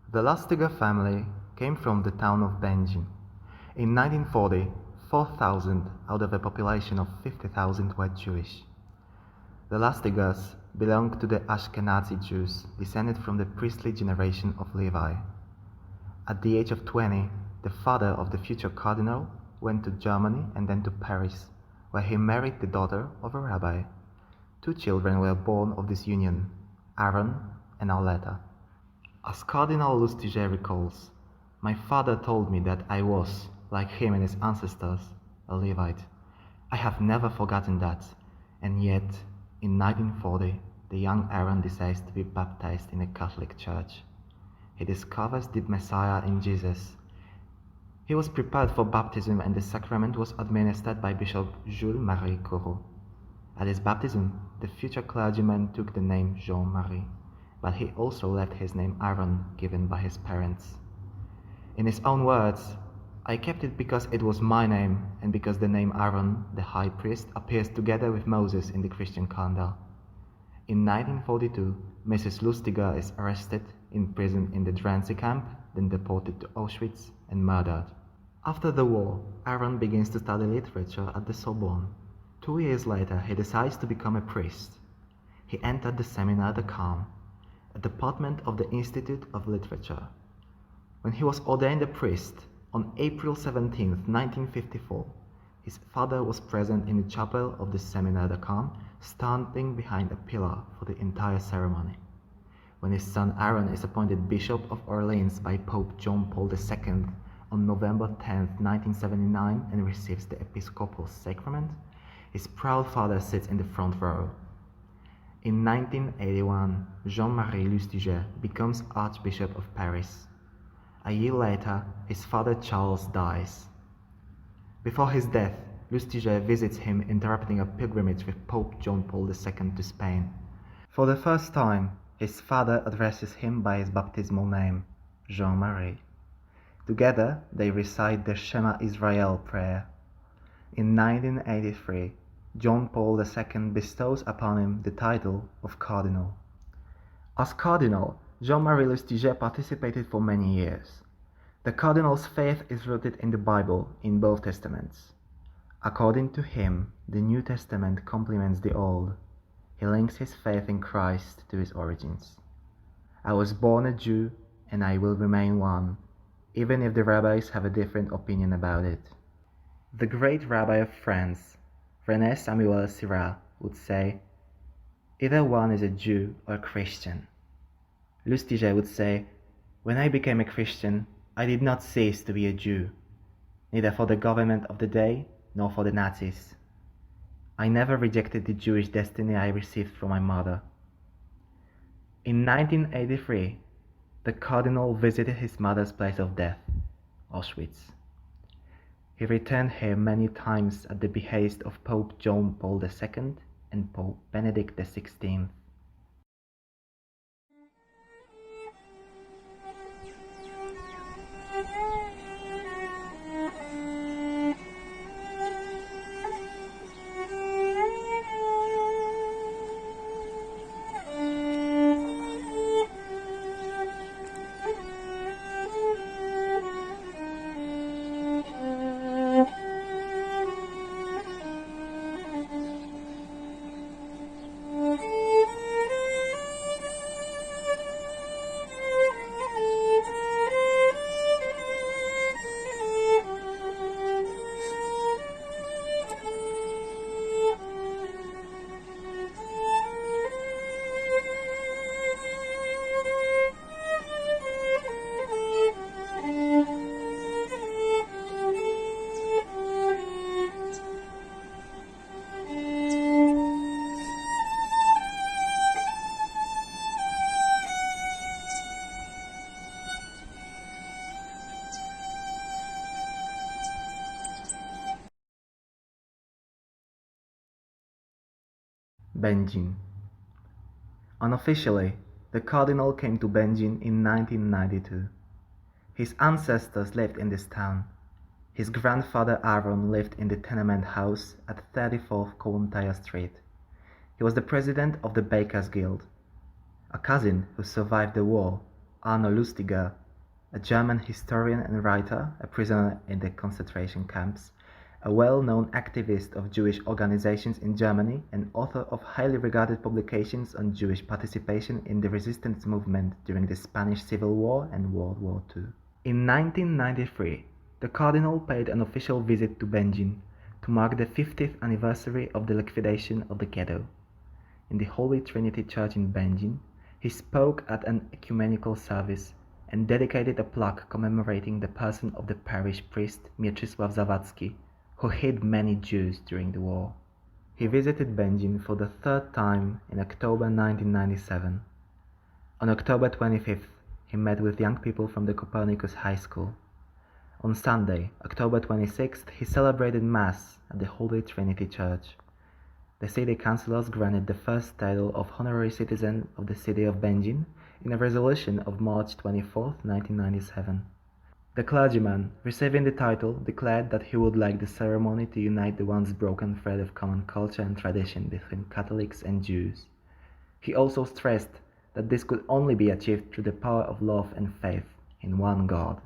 The Lustiger family came from the town of Będzin. In 1940, 4,000 out of a population of 50,000 were Jewish. The Lustigers belonged to the Ashkenazi Jews descended from the priestly generation of Levi. At the age of 20, the father of the future cardinal went to Germany and then to Paris, where he married the daughter of a rabbi. 2 children were born of this union, Aaron and Arletta. As Cardinal Lustiger recalls, "My father told me that I was, like him and his ancestors, a Levite. I have never forgotten that, and yet, in 1940, the young Aaron decides to be baptized in a Catholic church. He discovers the Messiah in Jesus. He was prepared for baptism and the sacrament was administered by Bishop Jules-Marie Corot. At his baptism, the future clergyman took the name Jean-Marie, but he also left his name Aaron, given by his parents. In his own words, I kept it because it was my name and because the name Aaron, the high priest, appears together with Moses in the Christian calendar." In 1942, Mrs. Lustiger is arrested, imprisoned in the Drancy camp, then deported to Auschwitz and murdered. After the war, Aaron begins to study literature at the Sorbonne. 2 years later, he decides to become a priest. He entered the Seminar de Caen, a department of the Institute of Literature. When he was ordained a priest, on April 17, 1954, his father was present in the chapel of the Seminar de Caen, standing behind a pillar for the entire ceremony. When his son Aaron is appointed Bishop of Orleans by Pope John Paul II on November 10, 1979, and receives the Episcopal sacrament, his proud father sits in the front row. In 1981, Jean-Marie Lustiger becomes Archbishop of Paris. A year later, his father Charles dies. Before his death, Lustiger visits him, interrupting a pilgrimage with Pope John Paul II to Spain. For the first time, his father addresses him by his baptismal name, Jean-Marie. Together, they recite the Shema Israel prayer. In 1983, John Paul II bestows upon him the title of Cardinal. As Cardinal, Jean-Marie Lustiger participated for many years. The Cardinal's faith is rooted in the Bible, in both Testaments. According to him, the New Testament complements the Old. He links his faith in Christ to his origins. "I was born a Jew, and I will remain one, even if the rabbis have a different opinion about it." The great rabbi of France, René Samuel Syrah, would say, "Either one is a Jew or a Christian." Lustiger would say, "When I became a Christian, I did not cease to be a Jew, neither for the government of the day nor for the Nazis. I never rejected the Jewish destiny I received from my mother." In 1983, the Cardinal visited his mother's place of death, Auschwitz. He returned here many times at the behest of Pope John Paul II and Pope Benedict XVI. Będzin. Unofficially, the Cardinal came to Będzin in 1992. His ancestors lived in this town. His grandfather Aaron lived in the tenement house at 34th Kołątaja Street. He was the president of the Bakers Guild. A cousin who survived the war, Arno Lustiger, a German historian and writer, a prisoner in the concentration camps, a well-known activist of Jewish organizations in Germany and author of highly regarded publications on Jewish participation in the resistance movement during the Spanish Civil War and World War II. In 1993, the Cardinal paid an official visit to Będzin to mark the 50th anniversary of the liquidation of the ghetto. In the Holy Trinity Church in Będzin, he spoke at an ecumenical service and dedicated a plaque commemorating the person of the parish priest Mieczysław Zawadzki, who hid many Jews during the war. He visited Będzin for the third time in October 1997. On October 25th, he met with young people from the Copernicus High School. On Sunday, October 26th, he celebrated Mass at the Holy Trinity Church. The city councillors granted the first title of honorary citizen of the city of Będzin in a resolution of March 24, 1997. The clergyman, receiving the title, declared that he would like the ceremony to unite the once broken thread of common culture and tradition between Catholics and Jews. He also stressed that this could only be achieved through the power of love and faith in one God.